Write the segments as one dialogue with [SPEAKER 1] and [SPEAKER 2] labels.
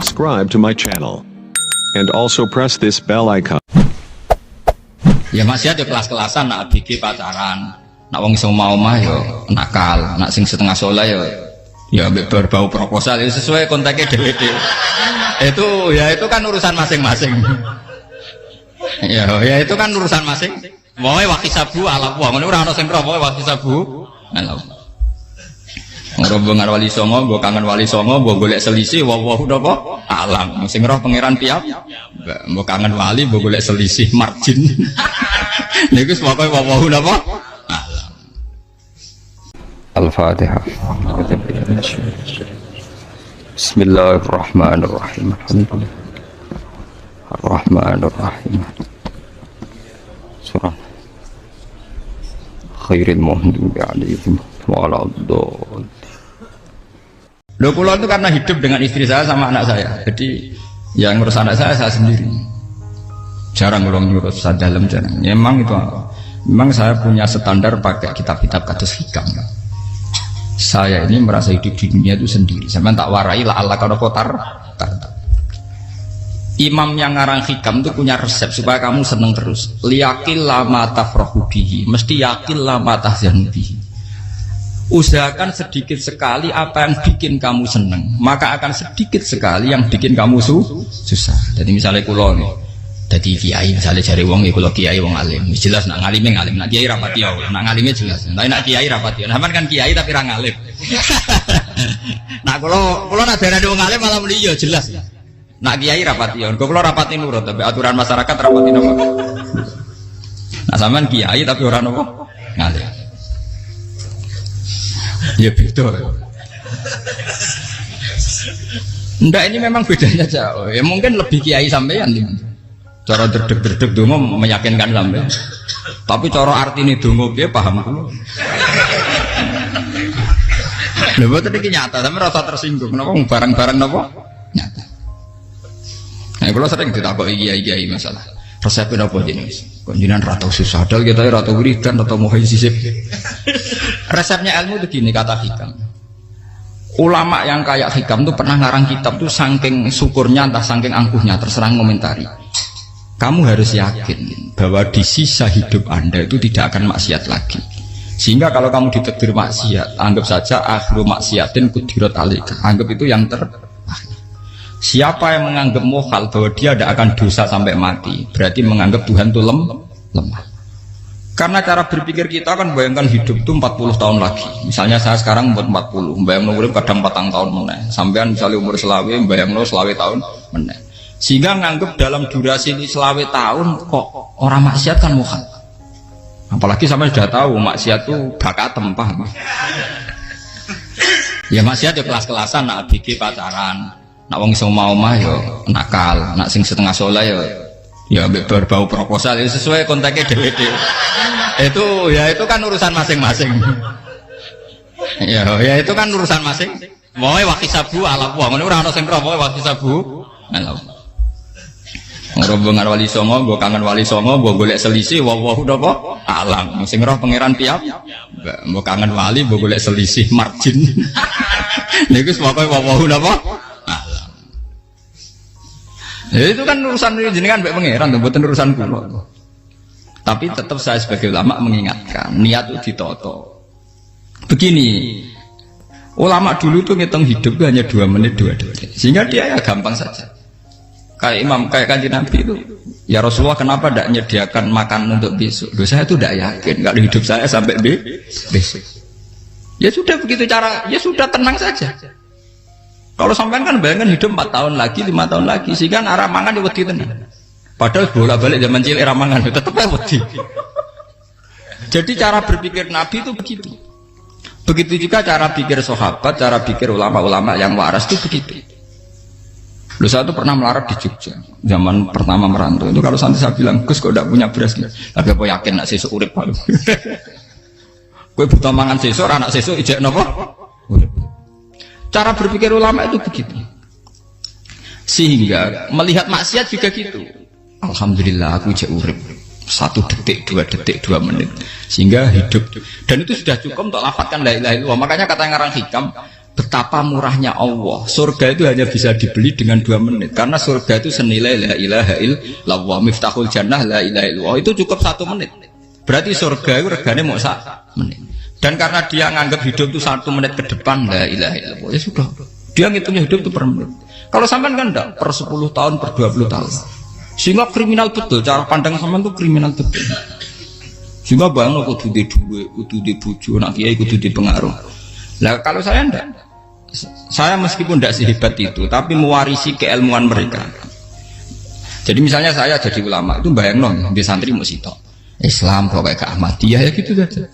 [SPEAKER 1] subscribe to my channel. And also press this bell icon.
[SPEAKER 2] Ya maksiat ya kelas-kelasan, nak BG pacaran, nak wong sing omah ya nakal, nak sing setengah soleh ya berbau proposal, ya sesuai kontaknya dhewe-dhewe. Itu kan urusan masing-masing. Ya itu kan urusan masing. Wae wakisabu ala wong ngene ora ana sing roh wae wakisabu ala. Rombongan wali songo, gua kangen wali songo, gua golek selisih, wawahu napa alam. Sing roh pangeran piyam, gua kangen wali, gua golek selisih margin. Niku pokoke wawahu napa alam.
[SPEAKER 3] Al-Fatihah. Bismillahirrahmanirrahim. Ar-Rahmanirrahim. Surah Khairil Maghdubi 'alaihim waladdallin.
[SPEAKER 2] Loh, kula itu karena hidup dengan istri saya sama anak saya. Jadi yang ngurus anak saya sendiri. Jarang kula ngurus saya dalam jarang. Ya, memang saya punya standar pakai kitab-kitab kados hikam. Saya ini merasa hidup di dunia itu sendiri. Sampai tak warai la Allah kalau kotar. Imam yang ngarang hikam itu punya resep supaya kamu seneng terus. Liyakil lama tafrahu bihi, mesti yakil lama tahzanu bihi. Usahakan sedikit sekali apa yang bikin kamu seneng, maka akan sedikit sekali yang bikin kamu susah. Jadi misalnya kulo nih, jadi kiai misalnya cari wong, ya kulo kiai wong alim, jelas nak ngalim, nak kiai rapati ya, nak ngalimnya jelas. Tapi nak kiai rapati, nah kan kiai tapi orang ngalim. Nah kulo nak daerah wong alim malah muli ya jelas. Nak kiai rapati ya, kulo rapati nurut, tapi aturan masyarakat rapati nopo. Nah sampean kiai tapi orang nopo ngalim. Ya beda. Ndak, ini memang bedanya jauh. Ya mungkin lebih kiai sampean cara derdek-derdek donga meyakinkan sampean. Tapi cara artine donga piye paham kula. Lha boten iki nyata, sampe rasa tersinggung. Napa barang-barang napa? Nyata. Nah, kula sering ditakoki kiai-kiai masalah. Resepnya apa jenis? Konjinan ratau susah, dal kita ratau wiridan, ratau mohon sisip. Resepnya ilmu itu gini, kata hikam. Ulama yang kayak hikam tuh pernah ngarang kitab tuh saking syukurnya, entah saking angkuhnya, terserah komentari. Kamu harus yakin bahwa di sisa hidup Anda itu tidak akan maksiat lagi. Sehingga kalau kamu ditakdir maksiat, anggap saja akhiru maksiatin kudirat alaika. Anggap itu yang Siapa yang menganggap mohal bahwa dia tidak akan dosa sampai mati, berarti menganggap Tuhan itu lemah. Karena cara berpikir kita kan bayangkan hidup itu 40 tahun lagi. Misalnya saya sekarang umur 40, bayang umur kadang 4 tahun meneh. Sampean misalnya umur selawe, bayang selawe tahun meneh. Sehingga menganggap dalam durasi ini selawe tahun kok orang maksiat kan mohal. Apalagi sampai sudah tahu maksiat itu bakat tempah. Ya maksiat ya kelas-kelasan, nak BG pacaran. Nak wong sing omah ya nakal, nak sing setengah soleh ya berbau proposal, ya sesuai kontaknya dhewe-dhewe. Itu kan urusan masing-masing. Ya itu kan urusan masing. Wae wakisabu ala wong ngene ora ana sing roh wae wakisabu ala. Rombongan wali songo, gua kangen wali songo, gua golek selisih wawahu napa alam. Sing roh pangeran piyam, gua kangen wali, gua golek selisih margin. Niku pokoke wawahu napa. Ya itu kan urusan jenengan mbek pangeran, mboten urusan kula. Tapi tetap saya sebagai ulama mengingatkan, niat itu ditoto. Begini, ulama dulu tuh ngitung hidup itu hanya 2 menit 2 detik. Sehingga dia ya gampang saja. Kayak Kanjeng Nabi itu, ya Rasulullah kenapa tidak menyediakan makan untuk besok? Loh, saya itu tidak yakin kalau hidup saya sampai besok. Ya sudah begitu cara, ya sudah tenang saja. Kalau sampean kan bayangkan hidup 4 tahun lagi, 5 tahun lagi, sehingga arah mangan ya wedi tenan. Padahal bolak-balik zaman cilik arah mangan tetep aja wedi. Jadi cara berpikir Nabi itu begitu. Begitu juga cara pikir sahabat, cara pikir ulama-ulama yang waras itu begitu. Loh, saya itu pernah melarat di Jogja, zaman pertama merantau. Itu kalau nanti saya bilang, Gus kok tidak punya beras, tapi apa yakin nak sesuk urip baru. Kue buta mangan sesuk, anak sesuk ijek nopo. Cara berpikir ulama itu begitu. Sehingga melihat maksiat juga gitu. Alhamdulillah aku ijek urip 1 detik, 2 detik, 2 menit. Sehingga hidup. Dan itu sudah cukup untuk lafadzkan la ilaha illallah. Makanya kata yang ngarang hikam, betapa murahnya Allah. Surga itu hanya bisa dibeli dengan 2 menit. Karena surga itu senilai la ilaha illallah, miftahul jannah la ilaha illallah. Itu cukup 1 menit. Berarti surga itu regane mau 1 menit. Dan karena dia nganggap hidup itu 1 menit ke depan la ilaha illallah, ya sudah. Dia ngitungnya hidup itu per menit. Kalau sampean kan enggak, per 10 tahun, per 20 tahun. Sehingga kriminal betul, cara pandang sampean itu kriminal betul. Sehingga bayang kudu di duwe, kudu di bojo, nak kiai kudu di pengaruh. Lah kalau saya enggak. Saya meskipun tidak sehebat itu, tapi mewarisi keilmuan mereka. Jadi misalnya saya jadi ulama, itu bayang dong, di santri mau sitok Islam, pokoknya ke Ahmadiyah ya gitu saja.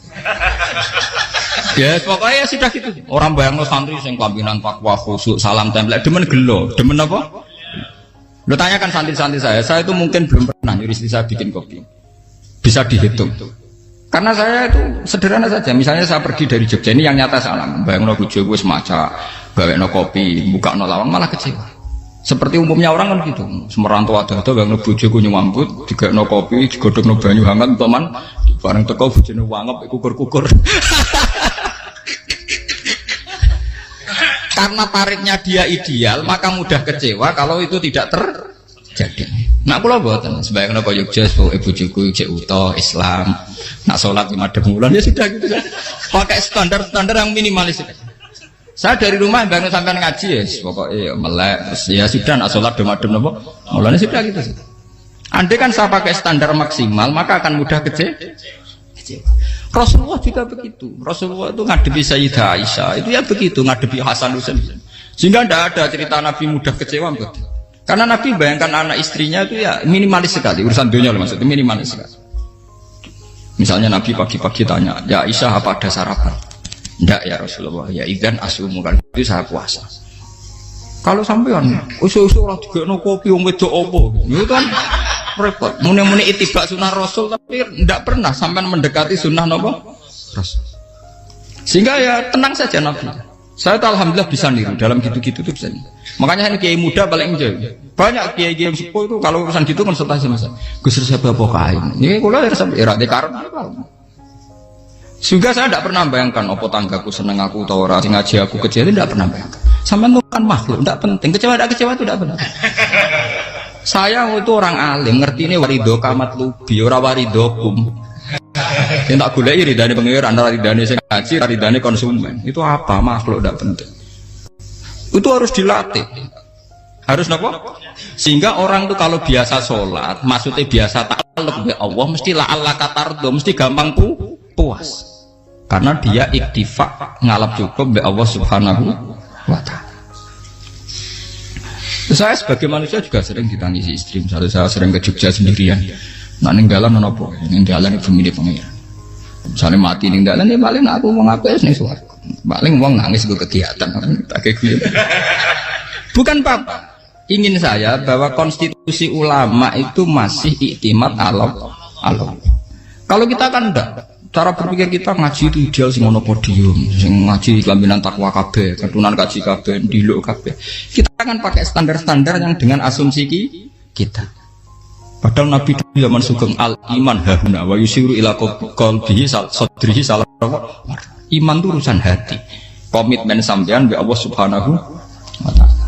[SPEAKER 2] Ya pokoknya ya sudah gitu. Orang bayang santri yang kelambinan takwa khusyuk, salam tempel, demen gelo, demen apa? Lo tanyakan santri-santri saya itu mungkin belum pernah nyuri istri saya bikin kopi. Bisa dihitung. Karena saya itu sederhana saja. Misalnya saya pergi dari Jogja, ini yang nyata salam. Bayangno bojoku wis maca, gawekno kopi, bukakno lawang malah kecewa. Seperti umumnya orang kan gitu. Semerantau ada-ada bayangno bojoku nyuambut, digawekno kopi, digodhogno banyu hangat teman, bareng teko bojone wangep kukur-kukur. Karena tarifnya dia ideal, maka mudah kecewa kalau itu tidak terjadi. Nak kula mboten, sebayangno kaya Jogja, bojoku cek utuh Islam. Nak sholat 5 bulan ya sudah gitu saja. Pakai standar-standar yang minimalis. Saya dari rumah bangun sampai ngaji ya, pokoknya melek, ya sudah nak sholat 5 napa. Mulanya sudah gitu saja. Andai kan saya pakai standar maksimal, maka akan mudah kecewa. Rasulullah juga begitu. Rasulullah itu ngadepi Sayyidah Aisyah, itu ya begitu, ngadepi Hasan Husain. Sehingga tidak ada cerita Nabi mudah kecewa betul. Karena Nabi bayangkan anak istrinya itu ya minimalis sekali, urusan dunia loh maksudnya minimalis sekali. Misalnya Nabi pagi-pagi tanya, ya Aisyah apa ada sarapan? Enggak ya Rasulullah, ya idzan asumu, kan itu saya puasa. Kalau sampean usul-usul ora digekno kopi wong wedok apa? Itu kan repot. Muni-muni itibak sunnah Rasul tapi tidak pernah sampean mendekati sunnah napa? Rasul. Sehingga ya tenang saja Nabi. Saya tuh alhamdulillah bisa niru dalam gitu-gitu tuh bisa. Makanya ini kiai muda paling jauh. Banyak kiai-kiai yang sepuh itu kalau urusan gitu konsultasi masa. Gus resep apa kain? Ini kula resep era dekarep. Sehingga saya tidak pernah bayangkan apa tanggaku seneng aku atau ora sing ngaji aku kecewa, tidak pernah bayangkan. Sampai itu kan makhluk, tidak penting. Kecewa tidak kecewa itu tidak benar. Saya itu orang alim, ngerti ini warido kamat lubi, ora warido kum. Yang tak gulai ridane pengiran, ridane sing ngaji, ridane konsumen. Itu apa? Makhluk tidak penting. Itu harus dilatih. Harus apa? Sehingga orang itu kalau biasa sholat, maksudnya biasa takluk be Allah, mesti la Allah katardo, mesti gampang puas. Karena dia iktifak ngalap cukup be Allah Subhanahu wa ta'ala. Saya sebagai manusia juga sering ditangisi istri. Misalnya saya sering ke Jogja sendirian. Nah ninggalan nopo, ninggalan ibu milih pengiran. Misalnya mati ninggalan, ya paling aku mau ngapain nih suaraku. Paling uang nangis gue kegiatan. Bukan apa. Ingin saya bahwa konstitusi ulama itu masih iktimat Allah. Kalau kita kan enggak. Cara berpikir kita ngaji itu ideal sing ono podium, sing ngaji kelambinan takwa kabeh, ketunan kaji kabeh, ndiluk kabeh. Kita akan pakai standar-standar yang dengan asumsi kita. Padahal Nabi zaman sugeng al iman hahuna wa yusiru ila qalbihi sadrihi salah. Iman itu urusan hati. Komitmen sampean be Allah Subhanahu wa taala.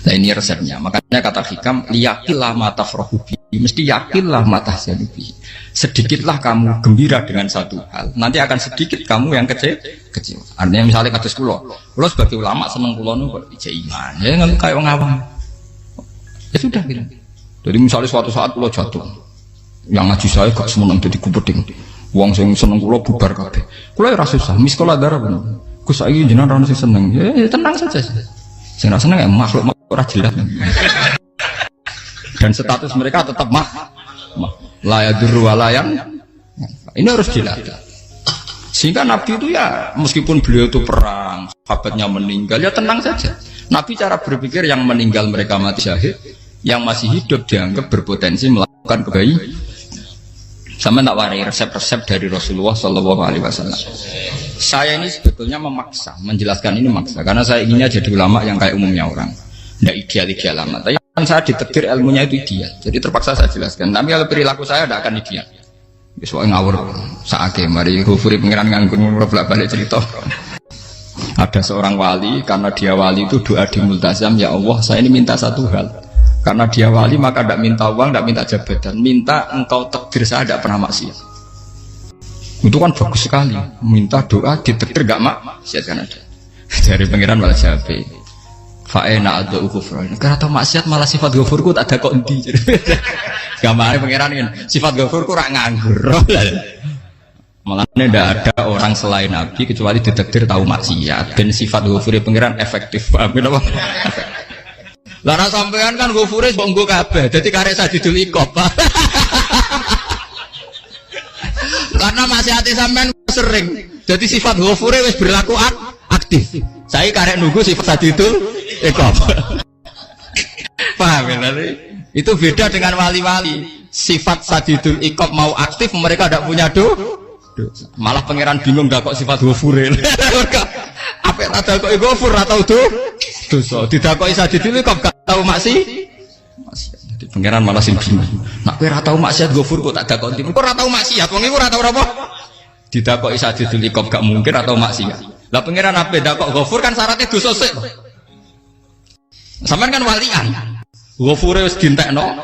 [SPEAKER 2] Nah ini resepnya. Makanya kata hikam liyakillah ma tafrahu bi, mesti yakinlah ma tahzanu bi. Sedikitlah kamu gembira dengan satu hal, nanti akan sedikit kamu yang kecewa. Artinya misalnya kados kula sebagai ulama seneng kula niku kok ijek iman. Ya nggak kayak wong awam. Ya sudah gitu. Jadi misalnya suatu saat kula jatuh, yang ngaji saya gak semeneng dadi kupeding. Wong sing seneng kula bubar kabeh. Kula ora susah, miskola darah bener. Gus saiki jenengan ora sing seneng. Ya tenang saja. Sing ora seneng ya makhluk ora jelas. Dan status mereka tetap la yadurru walayan. Ini harus dilatih. Sehingga Nabi itu ya meskipun beliau itu perang, sahabatnya meninggal, ya tenang saja. Nabi cara berpikir yang meninggal mereka mati syahid, yang masih hidup dianggap berpotensi melakukan kebaikan. Sama tak warai resep-resep dari Rasulullah Shallallahu Alaihi Wasallam. Saya ini sebetulnya memaksa, menjelaskan ini memaksa, karena saya inginnya jadi ulama yang kayak umumnya orang, tidak ideal lama. Tapi kan saya ditegur ilmunya itu ideal, jadi terpaksa saya jelaskan. Tapi kalau perilaku saya tidak akan ideal. Soalnya ngawur, saake mari hufuri pengiran nganggur bolak balik cerita. Ada seorang wali, karena dia wali itu doa di multazam, ya Allah saya ini minta satu hal. Karena dia wali maka tidak minta uang, tidak minta jabatan, minta engkau takdir saya tidak pernah maksiat. Itu kan bagus sekali. Minta doa ditakdir gak maksiat kan ada. Dari pangeran malah Syafi'i. Fa'ena ada ukufran. Karena tahu maksiat malah sifat ghafurku tak ada kok endi. Gambarnya pangeran ini sifat ghafurku rak nganggur. Malah tidak ada orang selain Nabi kecuali ditakdir tahu maksiat. Dan sifat ghafuri pangeran efektif. Paham apa? Lara sampean kan ghafure kok nggo kabeh. Dadi karek sadidul iqab. Karena maksiate sampean sering. Jadi sifat ghafure wis berlaku aktif. Saya karek nunggu sifat sadidul iqab. Paham ya? Itu beda dengan wali-wali. Sifat sadidul iqab mau aktif mereka tidak punya malah pangeran bingung dah kok sifat ghafure. Apa rada kok ghafur atau dosa didakoki sadidul iqab gak tahu maksiat. Jadi pangeran malah sing bingung. Nak kowe ora tau maksiat ghafur kok tak dakoki. Kok ora tau maksiat wong iku ora tau apa? Didakoki sadidul iqab gak mungkin atau maksiat. Lah pangeran ape dakok ghafur kan syaratnya dosa sik. Sampean kan walian. Ghafure wis dientekno.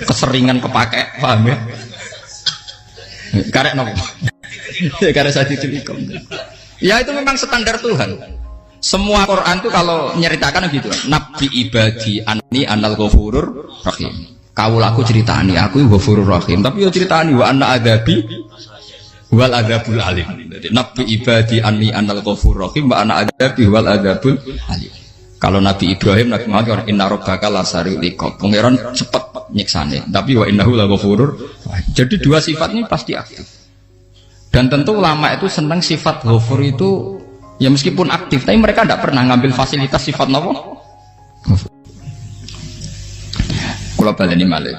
[SPEAKER 2] Keseringan kepake, paham ya? Karek nopo? Karek sadidul iqab. Ya itu memang standar Tuhan. Semua Quran itu kalau nyeritakan gitu. Nabi ibadi anni anal ghafurur rahim. Kaulaku ceritani aku ghafurur rahim, tapi yo ceritani wa anna adabi wal adabul alim. Jadi Nabi ibadi anni anal ghafurur rahim wa anna adabi wal adabul alim. Kalau Nabi Ibrahim, Nabi Muhammad inna rabbaka lasariul iqab. Pangeran cepat nyiksane, tapi wa innahu laghafurur. Jadi dua sifat ini pasti aktif. Dan tentu ulama itu senang sifat ghafur itu ya meskipun aktif, tapi mereka tidak pernah ngambil fasilitas sifat apa? Kula baleni malih.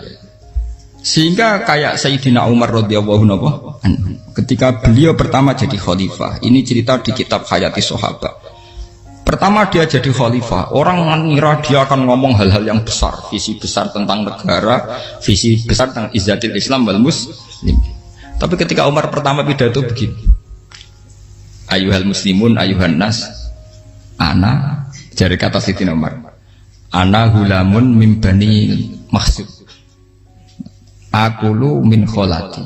[SPEAKER 2] Sehingga kayak Sayyidina Umar radhiyallahu anhu ketika beliau pertama jadi khalifah, ini cerita di kitab Hayati Sahabat. Pertama dia jadi khalifah, orang mengira dia akan ngomong hal-hal yang besar, visi besar tentang negara, visi besar tentang izzatil Islam wal muslim. Tapi ketika Umar pertama pidato begini, ayuhal muslimun ayuhan nas, ana, jari kata Sayyidina Umar, ana hulamun min bani maksud, akulu min kholati,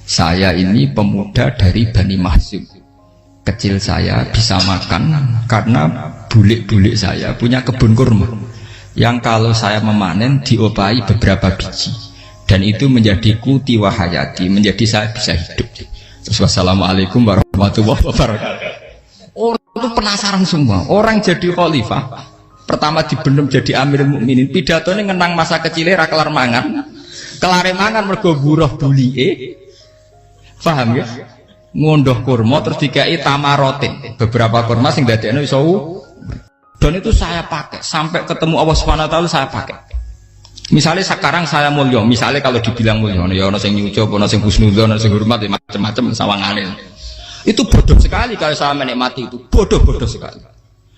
[SPEAKER 2] saya ini pemuda dari Bani Mahsub. Kecil saya bisa makan karena bulik-bulik saya punya kebun kurma yang kalau saya memanen diopahi beberapa biji dan itu menjadi kuti wahayati, menjadi saya bisa hidup. Terus wassalamualaikum warahmatullahi wabarakatuh. Orang itu penasaran semua. Orang jadi khalifah pertama dibendem jadi amirul mukminin, pidatonya ngenang masa kecilnya ra kelar mangan, kelare mangan mergo buruh bulike. Paham ya? Ngondoh kurma terus dikai tamarotin, beberapa kurma sing dadekno iso dan itu saya pakai sampai ketemu Allah Subhanahu wa taala saya pakai. Misalnya sekarang saya mulya, misalnya kalau dibilang mulya ya ana sing nyucup, ana sing husnudzon, ana sing hormat macam-macam sawangane. Itu bodoh sekali kalau saya menikmati itu, bodoh sekali.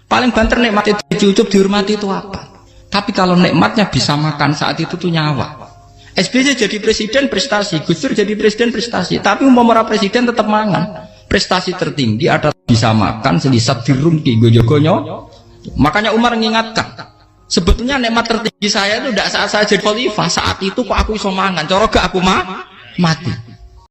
[SPEAKER 2] Paling banter nikmati dicucup dihormati itu apa? Tapi kalau nikmatnya bisa makan saat itu tuh nyawa. SBY jadi presiden prestasi, Gus Dur jadi presiden prestasi, tapi umpama presiden tetap mangan. Prestasi tertinggi adalah bisa makan selisat dirumki gojogonyo. Makanya Umar mengingatkan, sebetulnya nikmat tertinggi saya itu tidak saat saya jadi khalifah, saat itu kok aku iso mangan, coro gak aku mati.